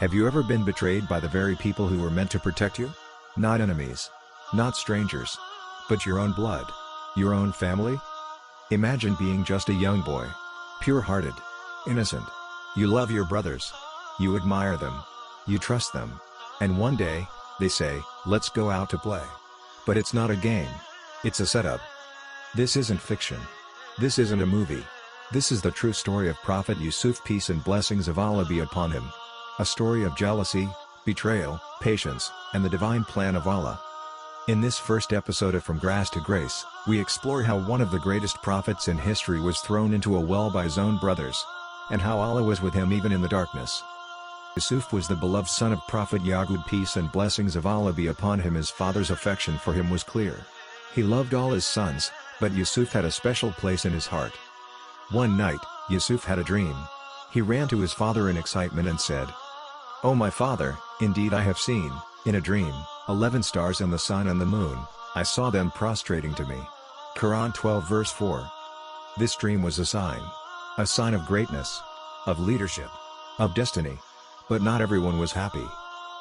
Have you ever been betrayed by the very people who were meant to protect you? Not enemies. Not strangers. But your own blood. Your own family? Imagine being just a young boy. Pure-hearted. Innocent. You love your brothers. You admire them. You trust them. And one day, they say, "Let's go out to play." But it's not a game. It's a setup. This isn't fiction. This isn't a movie. This is the true story of Prophet Yusuf, peace and blessings of Allah be upon him. A story of jealousy, betrayal, patience, and the divine plan of Allah. In this first episode of From Grass to Grace, we explore how one of the greatest prophets in history was thrown into a well by his own brothers, and how Allah was with him even in the darkness. Yusuf was the beloved son of Prophet Yaqub, peace and blessings of Allah be upon him. His father's affection for him was clear. He loved all his sons, but Yusuf had a special place in his heart. One night, Yusuf had a dream. He ran to his father in excitement and said, "Oh my father, indeed I have seen, in a dream, 11 stars and the sun and the moon. I saw them prostrating to me." Quran 12 verse 4. This dream was a sign of greatness, of leadership, of destiny. But not everyone was happy.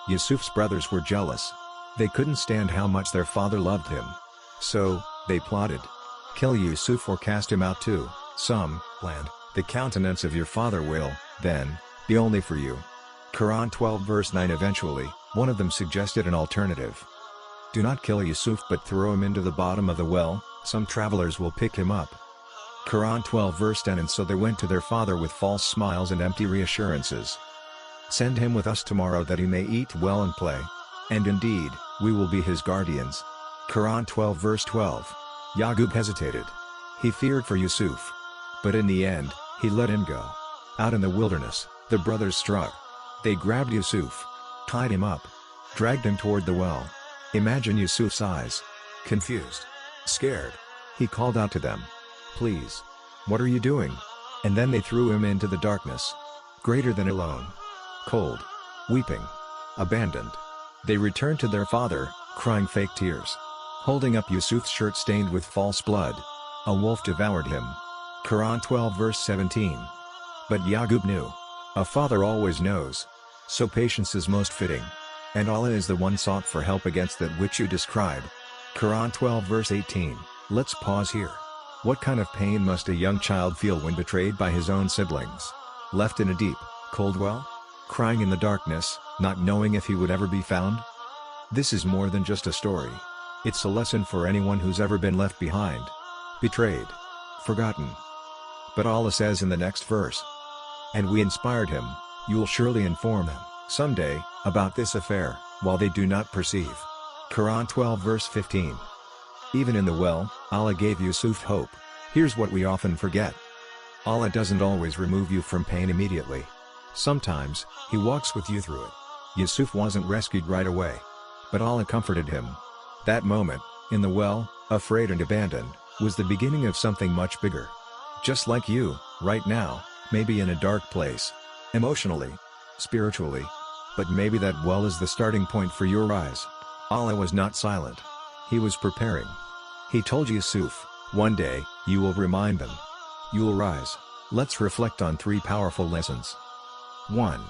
Yusuf's brothers were jealous. They couldn't stand how much their father loved him. So, they plotted. Kill Yusuf or cast him out too. Some planned, "The countenance of your father will, then, be only for you." Quran 12 verse 9. Eventually, one of them suggested an alternative. "Do not kill Yusuf but throw him into the bottom of the well, some travelers will pick him up." Quran 12 verse 10. And so they went to their father with false smiles and empty reassurances. "Send him with us tomorrow that he may eat well and play. And indeed, we will be his guardians." Quran 12 verse 12. Yaqub hesitated. He feared for Yusuf. But in the end, he let him go. Out in the wilderness, the brothers struck. They grabbed Yusuf, tied him up, dragged him toward the well. Imagine Yusuf's eyes. Confused. Scared. He called out to them, "Please. What are you doing?" And then they threw him into the darkness. Greater than alone. Cold. Weeping. Abandoned. They returned to their father, crying fake tears. Holding up Yusuf's shirt stained with false blood. A wolf devoured him. Quran 12 verse 17. But Yaqub knew. A father always knows. So patience is most fitting. And Allah is the one sought for help against that which you describe. Quran 12 verse 18. Let's pause here. What kind of pain must a young child feel when betrayed by his own siblings? Left in a deep, cold well? Crying in the darkness, not knowing if he would ever be found? This is more than just a story. It's a lesson for anyone who's ever been left behind. Betrayed. Forgotten. But Allah says in the next verse, "And we inspired him, you'll surely inform them, someday, about this affair, while they do not perceive." Quran 12 verse 15. Even in the well, Allah gave Yusuf hope. Here's what we often forget. Allah doesn't always remove you from pain immediately. Sometimes, He walks with you through it. Yusuf wasn't rescued right away. But Allah comforted him. That moment, in the well, afraid and abandoned, was the beginning of something much bigger. Just like you, right now, may be in a dark place. Emotionally. Spiritually. But maybe that well is the starting point for your rise. Allah was not silent. He was preparing. He told Yusuf, "One day, you will remind them. You will rise." Let's reflect on 3 powerful lessons. 1.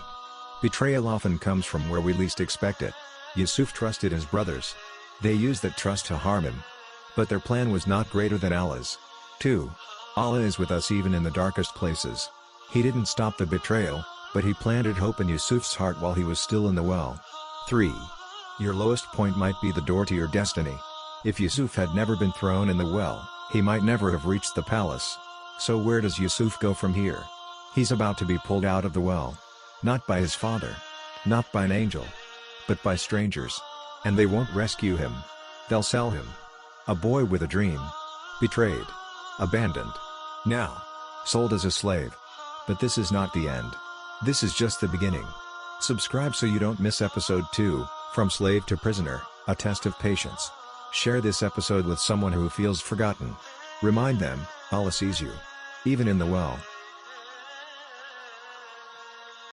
Betrayal often comes from where we least expect it. Yusuf trusted his brothers. They used that trust to harm him. But their plan was not greater than Allah's. 2. Allah is with us even in the darkest places. He didn't stop the betrayal, but He planted hope in Yusuf's heart while he was still in the well. 3. Your lowest point might be the door to your destiny. If Yusuf had never been thrown in the well, he might never have reached the palace. So where does Yusuf go from here? He's about to be pulled out of the well. Not by his father. Not by an angel. But by strangers. And they won't rescue him. They'll sell him. A boy with a dream. Betrayed. Abandoned. Now. Sold as a slave. But this is not the end. This is just the beginning. Subscribe so you don't miss episode 2, From Slave to Prisoner, A Test of Patience. Share this episode with someone who feels forgotten. Remind them, Allah sees you. Even in the well.